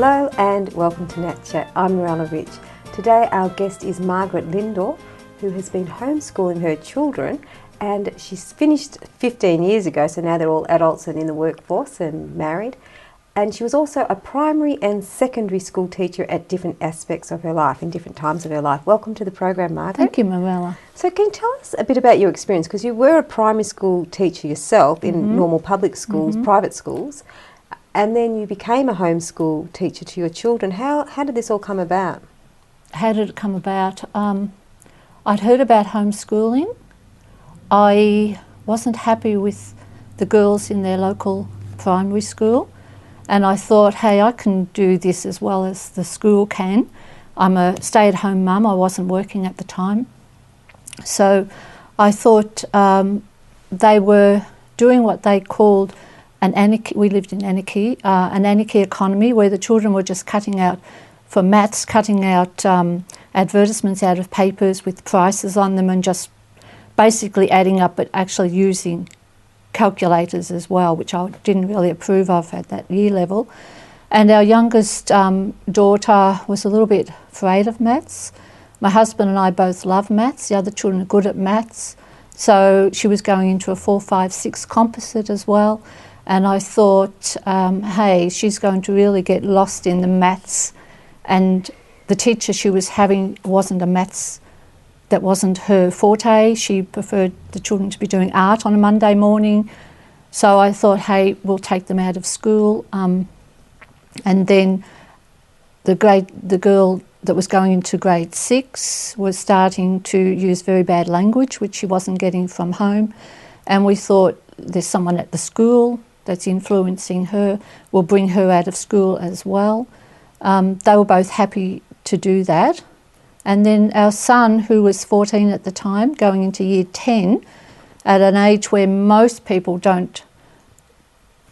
Hello and welcome to Nat Chat. I'm Mirella Rich. Today our guest is Margaret Lindor, who has been homeschooling her children, and she's finished 15 years ago, so now they're all adults and in the workforce and married. And she was also a primary and secondary school teacher at different aspects of her life, in different times of her life. Welcome to the program, Margaret. Thank you, Mirella. So can you tell us a bit about your experience? Because you were a primary school teacher yourself in normal public schools, private schools, and then you became a homeschool teacher to your children. How did this all come about? How did it come about? I'd heard about homeschooling. I wasn't happy with the girls in their local primary school, and I thought, hey, I can do this as well as the school can. I'm a stay-at-home mum. I wasn't working at the time. So I thought they were doing what they called an anarchy. We lived in anarchy, an anarchy economy, where the children were just cutting out, for maths, cutting out advertisements out of papers with prices on them and just basically adding up, but actually using calculators as well, which I didn't really approve of at that year level. And our youngest daughter was a little bit afraid of maths. My husband and I both love maths. The other children are good at maths. So she was going into a 4, 5, 6 composite as well. And I thought, hey, she's going to really get lost in the maths. And the teacher she was having wasn't a maths, that wasn't her forte. She preferred the children to be doing art on a Monday morning. So I thought, hey, we'll take them out of school. And then the girl that was going into grade 6 was starting to use very bad language, which she wasn't getting from home. And we thought, there's someone at the school that's influencing her. We'll bring her out of school as well. They were both happy to do that. And then our son, who was 14 at the time, going into year 10, at an age where most people don't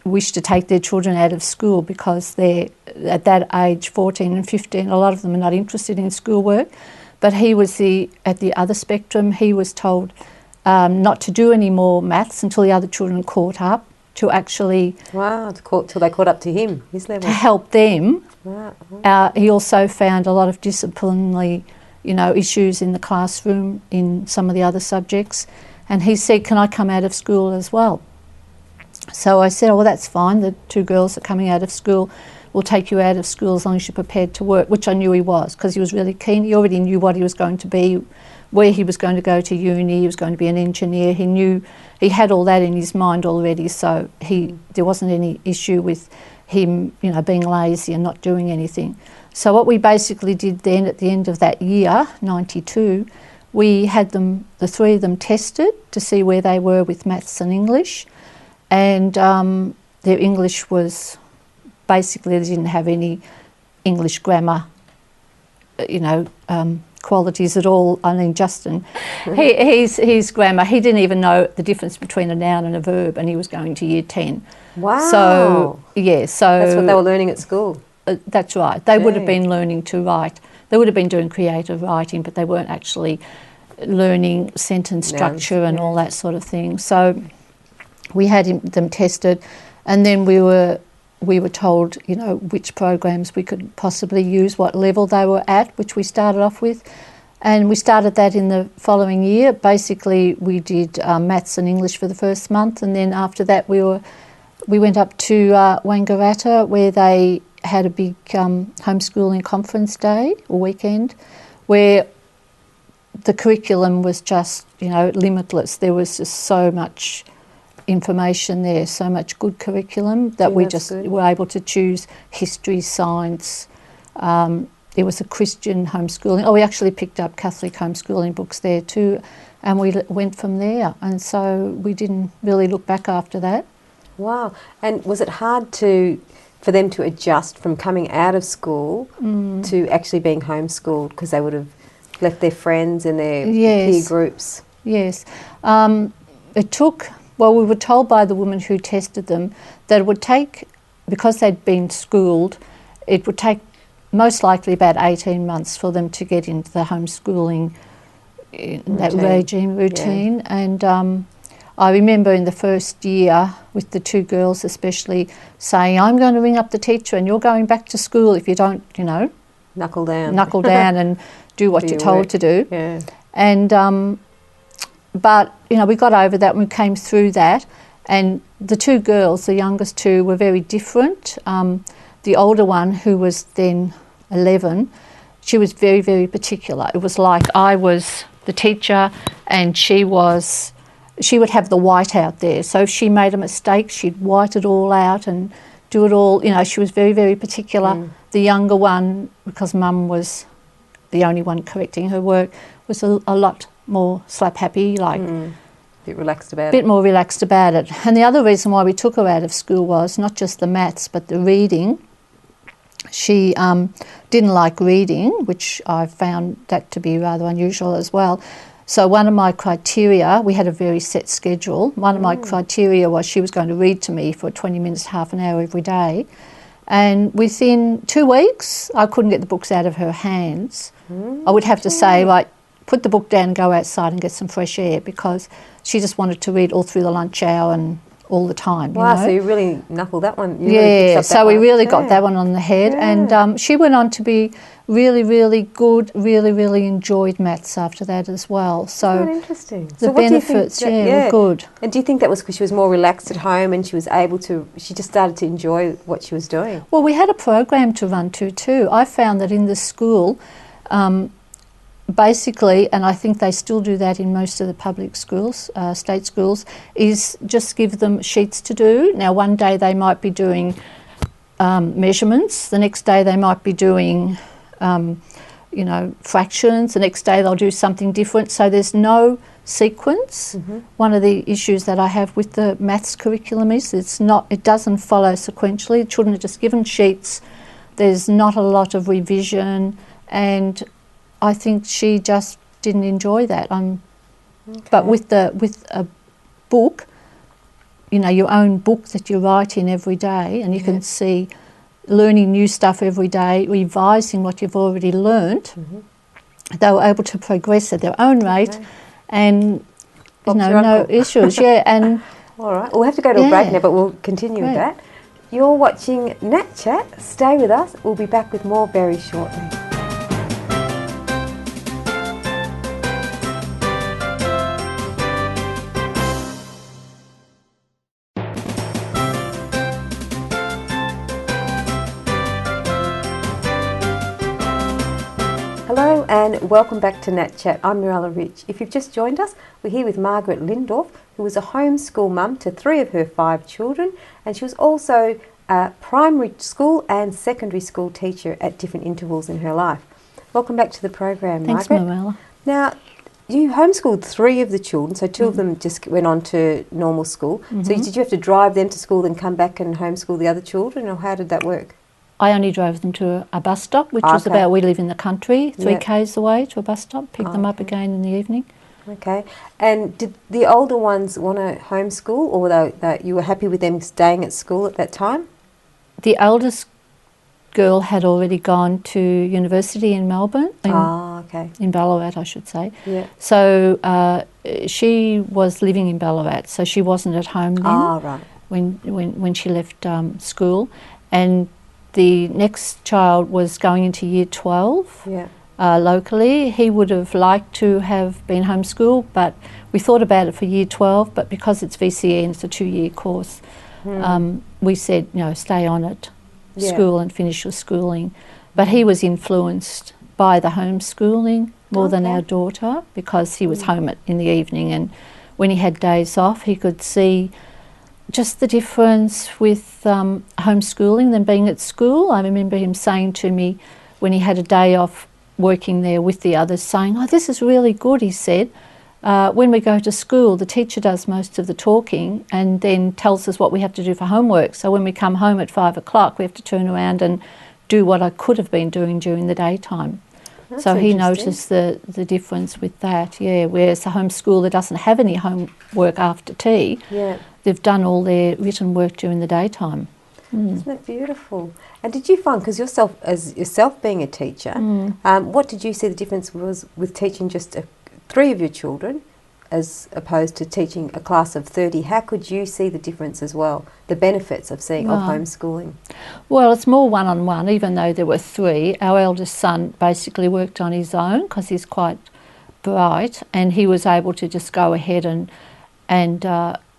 wish to take their children out of school because they're at that age, 14 and 15, a lot of them are not interested in schoolwork. But he was at the other spectrum. He was told not to do any more maths until the other children caught up, to actually... Wow, till they caught up to him, his level. To help them. Wow. He also found a lot of disciplinary, issues in the classroom in some of the other subjects. And he said, can I come out of school as well? So I said, oh, well, that's fine. The 2 girls are coming out of school. We'll take you out of school as long as you're prepared to work, which I knew he was, because he was really keen. He already knew what he was going to be, where he was going to go to uni. He was going to be an engineer. He knew, he had all that in his mind already, so there wasn't any issue with him, being lazy and not doing anything. So what we basically did then at the end of that year, 92, we had the 3 of them tested to see where they were with maths and English. And their English was basically, they didn't have any English grammar, qualities at all. I mean, Justin, his grammar, he didn't even know the difference between a noun and a verb, and he was going to year 10. Wow. So, yeah. So that's what they were learning at school. That's right. They would have been learning to write. They would have been doing creative writing, but they weren't actually learning sentence structure and all that sort of thing. So we had them tested, and then we were told, which programs we could possibly use, what level they were at, which we started off with. And we started that in the following year. Basically, we did maths and English for the first month, and then after that we went up to Wangaratta, where they had a big homeschooling conference day or weekend, where the curriculum was just, limitless. There was just so much information there, so much good curriculum that we just were able to choose history, science. It was a Christian homeschooling. Oh, we actually picked up Catholic homeschooling books there too, and we went from there. And so we didn't really look back after that. Wow. And was it hard for them to adjust from coming out of school to actually being homeschooled, because they would have left their friends and their peer groups? Yes. It took... Well, we were told by the woman who tested them that it would take, because they'd been schooled, it would take most likely about 18 months for them to get into the homeschooling routine. And I remember in the first year with the two girls especially saying, I'm going to ring up the teacher and you're going back to school if you don't, you know, Knuckle down. knuckle down and do what Do you're your told work. to do. Yeah. And but you know, we got over that and we came through that. And the two girls, the youngest two, were very different. The older one, who was then 11, she was very, very particular. It was like I was the teacher and she would have the white out there. So if she made a mistake, she'd white it all out and do it all. You know, she was very, very particular. The younger one, because Mum was the only one correcting her work, was a lot more slap happy, like Bit relaxed about bit it. more relaxed about it. And the other reason why we took her out of school was not just the maths but the reading. She didn't like reading, which I found that to be rather unusual as well. So one of my criteria, we had a very set schedule, one of my criteria was she was going to read to me for 20 minutes, half an hour every day. And within 2 weeks, I couldn't get the books out of her hands. I would have to say, right, put the book down and go outside and get some fresh air, because she just wanted to read all through the lunch hour and all the time. Wow, you know? so you really knuckled that one. You really Yeah, fixed up that so we one. really Yeah. got that one on the head. Yeah. And she went on to be really, really good, really, really enjoyed maths after that as well. Quite So interesting. the So what do you think benefits, that- were good. And do you think that was because she was more relaxed at home and she was able to, she just started to enjoy what she was doing? Well, we had a program to run to too. I found that in the school, basically, and I think they still do that in most of the public schools, state schools, is just give them sheets to do. Now, one day they might be doing measurements, the next day they might be doing, you know, fractions, the next day they'll do something different. So there's no sequence. One of the issues that I have with the maths curriculum is it doesn't follow sequentially. Children are just given sheets. There's not a lot of revision, and I think she just didn't enjoy that. But with a book, you know, your own book that you write in every day, and you can see learning new stuff every day, revising what you've already learnt, they were able to progress at their own rate, and you Bob's know, your no uncle. issues. Yeah, and All right, we'll have to go to a break Yeah. now, but we'll continue with Great. that. You're watching Nat Chat. Stay with us. We'll be back with more very shortly. Hello and welcome back to Nat Chat. I'm Mirella Rich. If you've just joined us, we're here with Margaret Lindorf, who was a homeschool mum to 3 of her 5 children, and she was also a primary school and secondary school teacher at different intervals in her life. Welcome back to the program, thanks, Margaret. Marilla. Now, you homeschooled 3 of the children, so 2 of them just went on to normal school. So did you have to drive them to school and come back and homeschool the other children, or how did that work? I only drove them to a bus stop, which was Okay. about, we live in the country, 3 Yeah. k's away to a bus stop, pick them up Okay. again in the evening. Okay. And did the older ones want to homeschool, or that you were happy with them staying at school at that time? The eldest girl had already gone to university in Melbourne, Okay. in Ballarat, I should say. Yeah. So she was living in Ballarat, so she wasn't at home then Right. when she left school. And the next child was going into year 12 Yeah. locally. He would have liked to have been homeschooled, but we thought about it for year 12, but because it's VCE and it's a 2-year course, we said, you know, stay on at Yeah. school and finish your schooling. But he was influenced by the homeschooling more than Okay. our daughter, because he was home in the evening, and when he had days off he could see just the difference with homeschooling than being at school. I remember him saying to me when he had a day off working there with the others, saying, "Oh, this is really good," he said. When we go to school, the teacher does most of the talking and then tells us what we have to do for homework. So when we come home at 5 o'clock, we have to turn around and do what I could have been doing during the daytime. That's So he interesting. noticed the difference with that, yeah. Whereas a homeschooler doesn't have any homework after tea. Yeah. They've done all their written work during the daytime. Isn't that beautiful? And did you find, because yourself being a teacher, what did you see the difference was with teaching just 3 of your children as opposed to teaching a class of 30. How could you see the difference as well, the benefits of homeschooling? Well, it's more one-on-one, even though there were 3. Our eldest son basically worked on his own because he's quite bright, and he was able to just go ahead and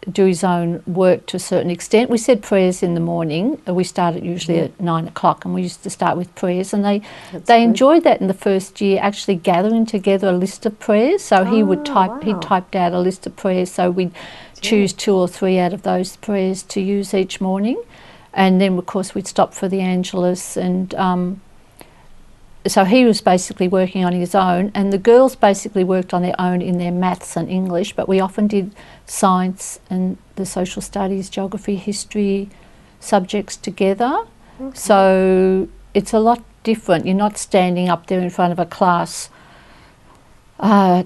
do his own work to a certain extent. We said prayers in the morning. We started usually at 9 o'clock, and we used to start with prayers, and they enjoyed that in the first year, actually gathering together a list of prayers. So he would type, he typed out a list of prayers, so we'd choose 2 or 3 out of those prayers to use each morning. And then, of course, we'd stop for the Angelus, and so he was basically working on his own, and the girls basically worked on their own in their maths and English, but we often did science and the social studies, geography, history subjects together. Okay. So it's a lot different. You're not standing up there in front of a class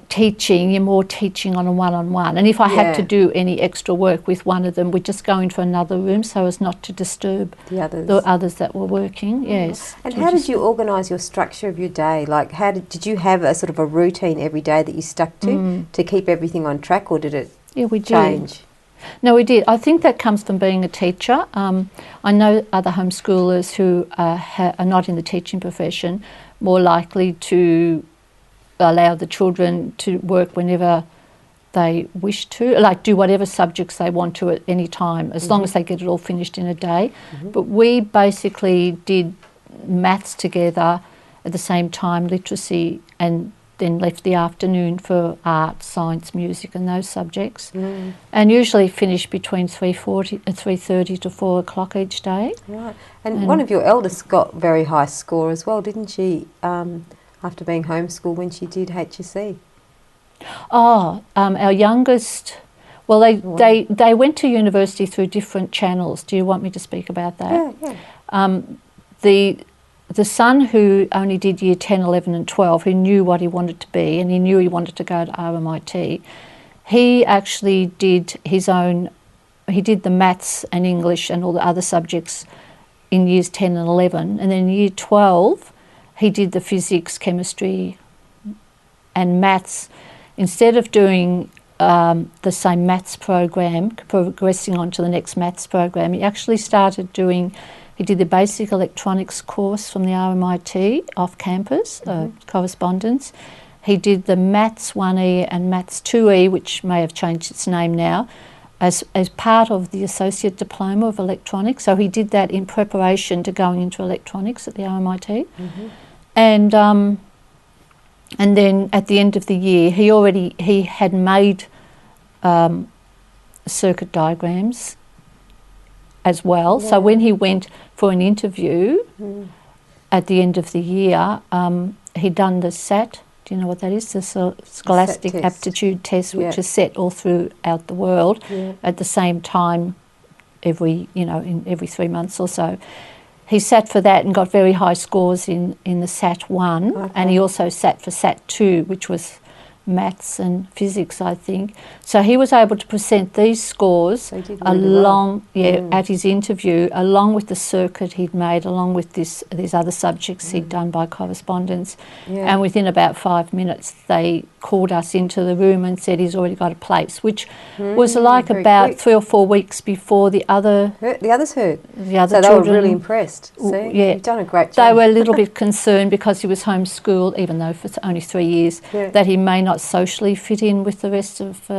teaching, you're more teaching on a one-on-one. And if I had to do any extra work with one of them, we'd just go into another room so as not to disturb the others that were working. Yes. And how did you organise your structure of your day? Like, how did you have a sort of a routine every day that you stuck to keep everything on track, or did it change? No, we did. I think that comes from being a teacher. I know other homeschoolers who are not in the teaching profession more likely to allow the children to work whenever they wish to, like do whatever subjects they want to at any time, as long as they get it all finished in a day. But we basically did maths together at the same time, literacy, and then left the afternoon for art, science, music and those subjects. And usually finished between 3:30 to 4 o'clock each day. Right. And one of your eldest got very high score as well, didn't she? After being homeschooled when she did HSC? Our youngest, well, they went to university through different channels. Do you want me to speak about that? Yeah. The son who only did year 10, 11 and 12, who knew what he wanted to be, and he knew he wanted to go to RMIT, he actually did his own, he did the maths and English and all the other subjects in years 10 and 11, and then in year 12, he did the physics, chemistry and maths. Instead of doing the same maths program, progressing on to the next maths program, he actually started doing, he did the basic electronics course from the RMIT off campus, correspondence. He did the maths 1E and maths 2E, which may have changed its name now, as part of the Associate Diploma of Electronics. So he did that in preparation to going into electronics at the RMIT. And then at the end of the year, he had made circuit diagrams as well. Yeah. So when he went for an interview at the end of the year, he'd done the SAT. Do you know what that is? The Scholastic Aptitude Test, which is set all throughout the world at the same time in every 3 months or so. He sat for that and got very high scores in the SAT 1, and he also sat for SAT 2, which was maths and physics, I think. So he was able to present these scores along, at his interview, along with the circuit he'd made, along with these other subjects he'd done by correspondence. Yeah. And within about 5 minutes, they called us into the room and said he's already got a place, which was like about quick. 3 or 4 weeks before the others heard. The other so children. They were really impressed. See? Yeah. You've done a great job. They were a little bit concerned because he was homeschooled, even though for only 3 years, that he may not socially fit in with the rest of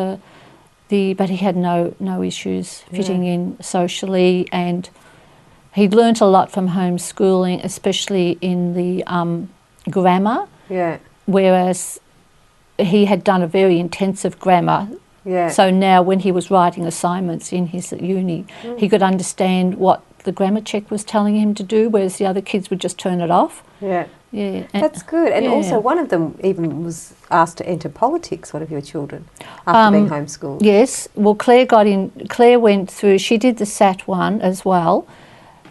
but he had no issues fitting in socially, and he'd learnt a lot from homeschooling, especially in the grammar. Yeah. Whereas he had done a very intensive grammar. Yeah. So now when he was writing assignments in his uni, he could understand what the grammar check was telling him to do, whereas the other kids would just turn it off. Yeah. Yeah. That's good. And also one of them even was asked to enter politics, one of your children, after being homeschooled. Yes. Well, Claire went through, she did the SAT 1 as well.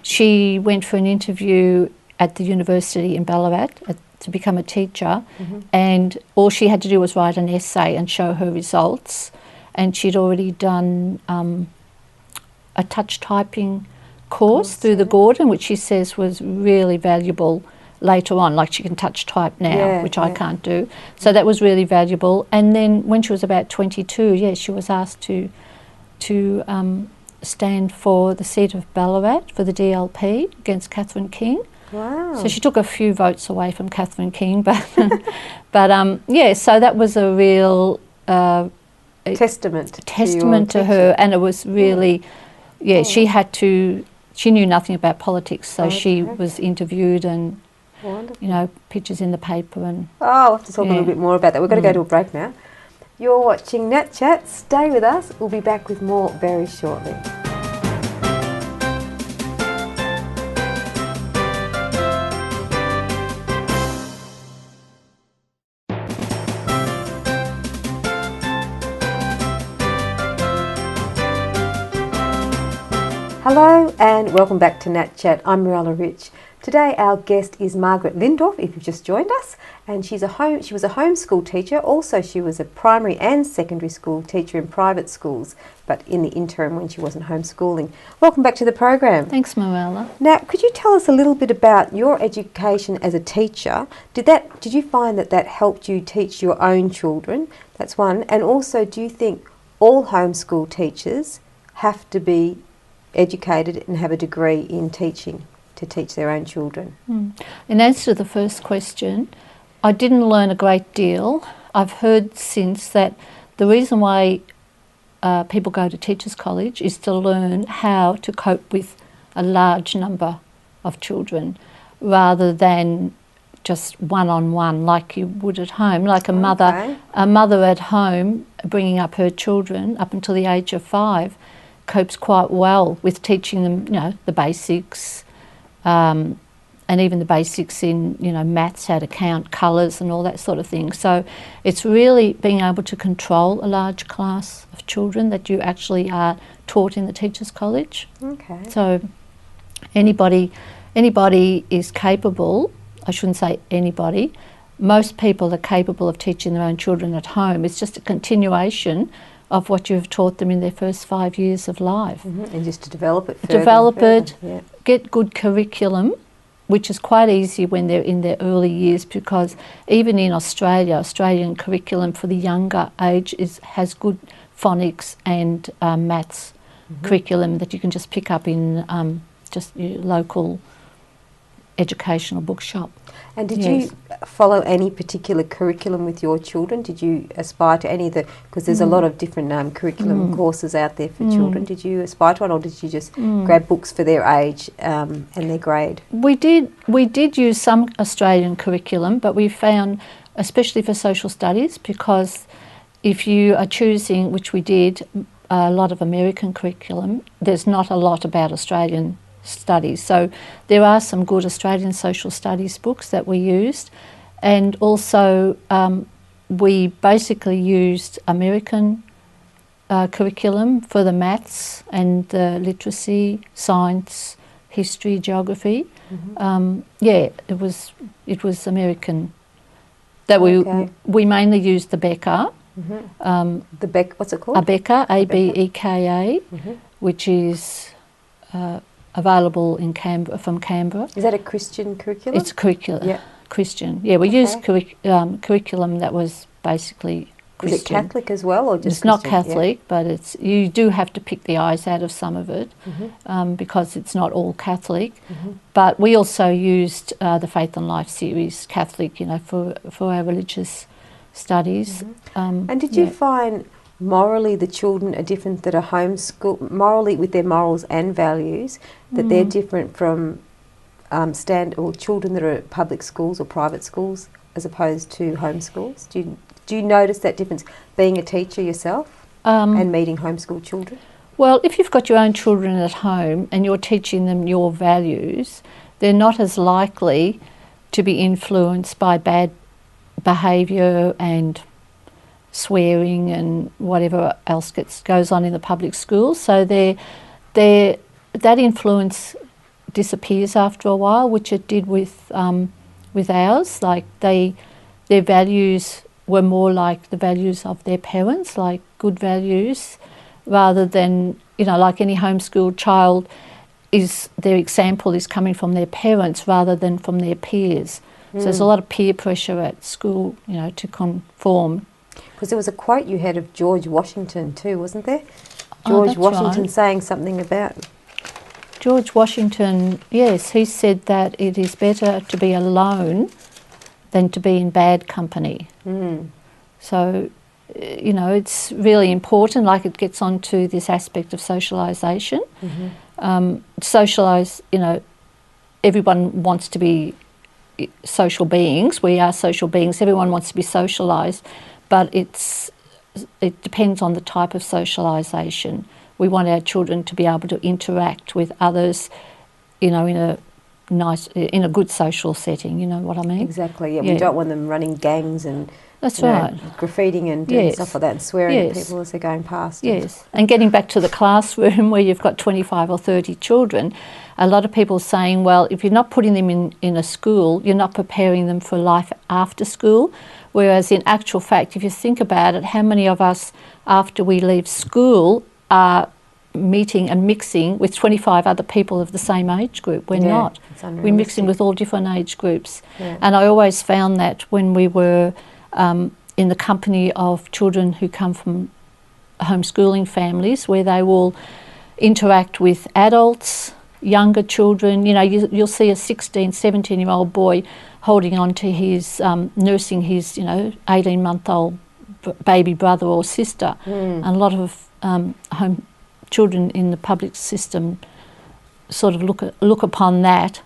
She went for an interview at the university in Ballarat to become a teacher, and all she had to do was write an essay and show her results. And she'd already done a touch typing course through the Gordon, which she says was really valuable later on, like she can touch type now, Yeah, which I yeah. can't do. So that was really valuable. And then when she was about 22, she was asked to stand for the seat of Ballarat for the DLP against Catherine King. Wow. So she took a few votes away from Catherine King, but so that was a real testament to your her, teaching. and it was really, she knew nothing about politics, so she Okay. was interviewed and, Wonderful. pictures in the paper and. Oh, we'll have to talk a Yeah. little bit more about that. We've got to go to a break now. You're watching Nat Chat. Stay with us. We'll be back with more very shortly. Hello and welcome back to Nat Chat. I'm Mirella Rich. Today our guest is Margaret Lindorf, if you've just joined us, and she was a homeschool teacher. Also, she was a primary and secondary school teacher in private schools, but in the interim when she wasn't homeschooling. Welcome back to the program. Thanks, Mirella. Now, could you tell us a little bit about your education as a teacher? Did you find that helped you teach your own children? That's one. And also, do you think all homeschool teachers have to be educated and have a degree in teaching to teach their own children? In answer to the first question, I didn't learn a great deal. I've heard since that the reason why people go to Teachers College is to learn how to cope with a large number of children rather than just one-on-one like you would at home, like a mother at home bringing up her children up until the age of 5 copes quite well with teaching them, the basics, and even the basics in, maths, how to count, colours and all that sort of thing. So it's really being able to control a large class of children that you actually are taught in the Teachers College. Okay. So anybody is capable. I shouldn't say anybody. Most people are capable of teaching their own children at home. It's just a continuation of what you've taught them in their first 5 years of life. And just to develop it further. Yeah. Get good curriculum, which is quite easy when they're in their early years, because even in Australia, Australian curriculum for the younger age has good phonics and maths curriculum that you can just pick up in just your local educational bookshop. And did you follow any particular curriculum with your children? Did you aspire to any of the, because there's a lot of different curriculum courses out there for children. Did you aspire to one, or did you just grab books for their age and their grade? We did use some Australian curriculum, but we found, especially for social studies, because if you are choosing, which we did, a lot of American curriculum, there's not a lot about Australian studies. So there are some good Australian social studies books that we used, and also we basically used American curriculum for the maths and the literacy, science, history, geography. It was American that we mainly used the Becker. The Beck, what's it called? Abeka, ABEKA, which is available in Canberra, from Canberra. Is that a Christian curriculum? It's curriculum. Yeah. Christian. Yeah, we used curriculum that was basically Christian. Is it Catholic as well, or just It's not Christian? Catholic, but you do have to pick the eyes out of some of it because it's not all Catholic. But we also used the Faith and Life series, Catholic, for our religious studies. And did you find morally the children are different that are homeschooled, morally with their morals and values, that they're different from children that are at public schools or private schools as opposed to homeschools? Do you notice that difference being a teacher yourself and meeting homeschool children? Well, if you've got your own children at home and you're teaching them your values, they're not as likely to be influenced by bad behaviour and swearing and whatever else goes on in the public schools. So that influence disappears after a while, which it did with ours. Like their values were more like the values of their parents, like good values, rather than, like any homeschooled child, their example is coming from their parents rather than from their peers. So there's a lot of peer pressure at school, you know, to conform. Because there was a quote you had of George Washington too, wasn't there? George Washington saying something about... George Washington, yes, he said that it is better to be alone than to be in bad company. So, you know, it's really important, like it gets onto this aspect of socialisation. Socialise, you know, everyone wants to be social beings. We are social beings. Everyone wants to be socialised, but it depends on the type of socialisation. We want our children to be able to interact with others, you know, in a good social setting. You know what I mean? Exactly. Yeah. We don't want them running gangs and graffitiing and doing stuff like that and swearing at people as they're going past. Yes. And getting back to the classroom where you've got 25 or 30 children, a lot of people are saying, well, if you're not putting them in a school, you're not preparing them for life after school. Whereas in actual fact, if you think about it, how many of us after we leave school are meeting and mixing with 25 other people of the same age group? We're not. We're mixing with all different age groups. And I always found that when we were in the company of children who come from homeschooling families, where they will interact with adults, younger children, you know, you'll see a 16, 17-year-old boy holding on to his, nursing his, you know, 18-month-old baby brother or sister. And a lot of home children in the public system sort of look upon that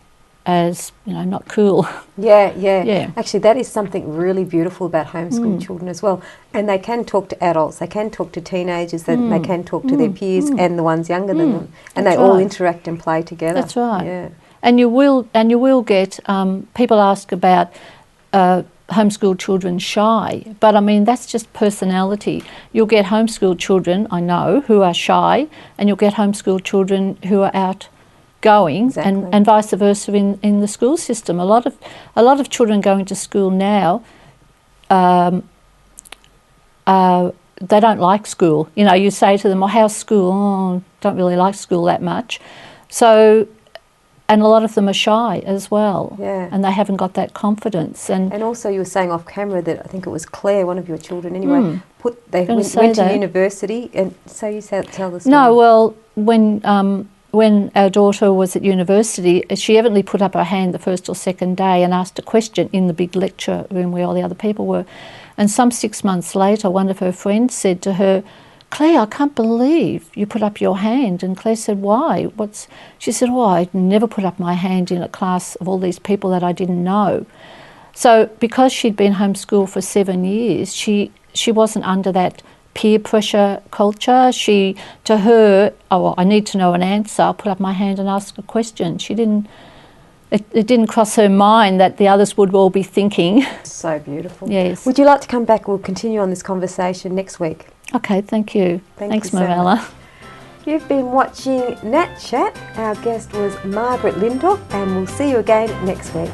as, you know, not cool. Yeah. Actually, that is something really beautiful about homeschool children as well. And they can talk to adults, they can talk to teenagers, they can talk to their peers and the ones younger than them, and they all interact and play together. That's right. Yeah. And you will get people ask about homeschool children shy, but I mean that's just personality. You'll get homeschool children, I know, who are shy, and you'll get homeschool children who are outgoing, and vice versa in the school system. A lot of children going to school now, they don't like school. You know, you say to them, "Well, how's school?" "Oh, don't really like school that much." So. And a lot of them are shy as well, and they haven't got that confidence. And also, you were saying off camera that I think it was Claire, one of your children, anyway. They went to university, and so you tell the story. No, well, when our daughter was at university, she evidently put up her hand the first or second day and asked a question in the big lecture room where all the other people were. And some 6 months later, one of her friends said to her, "Claire, I can't believe you put up your hand." And Claire said, "Why?" She said, "Oh, I'd never put up my hand in a class of all these people that I didn't know." So because she'd been homeschooled for 7 years, she wasn't under that peer pressure culture. To her, "Oh, I need to know an answer. I'll put up my hand and ask a question." It didn't cross her mind that the others would all be thinking. So beautiful. Yes. Would you like to come back? We'll continue on this conversation next week. Okay, thank you. Thanks, Mirella. You've been watching Nat Chat. Our guest was Margaret Lindor, and we'll see you again next week.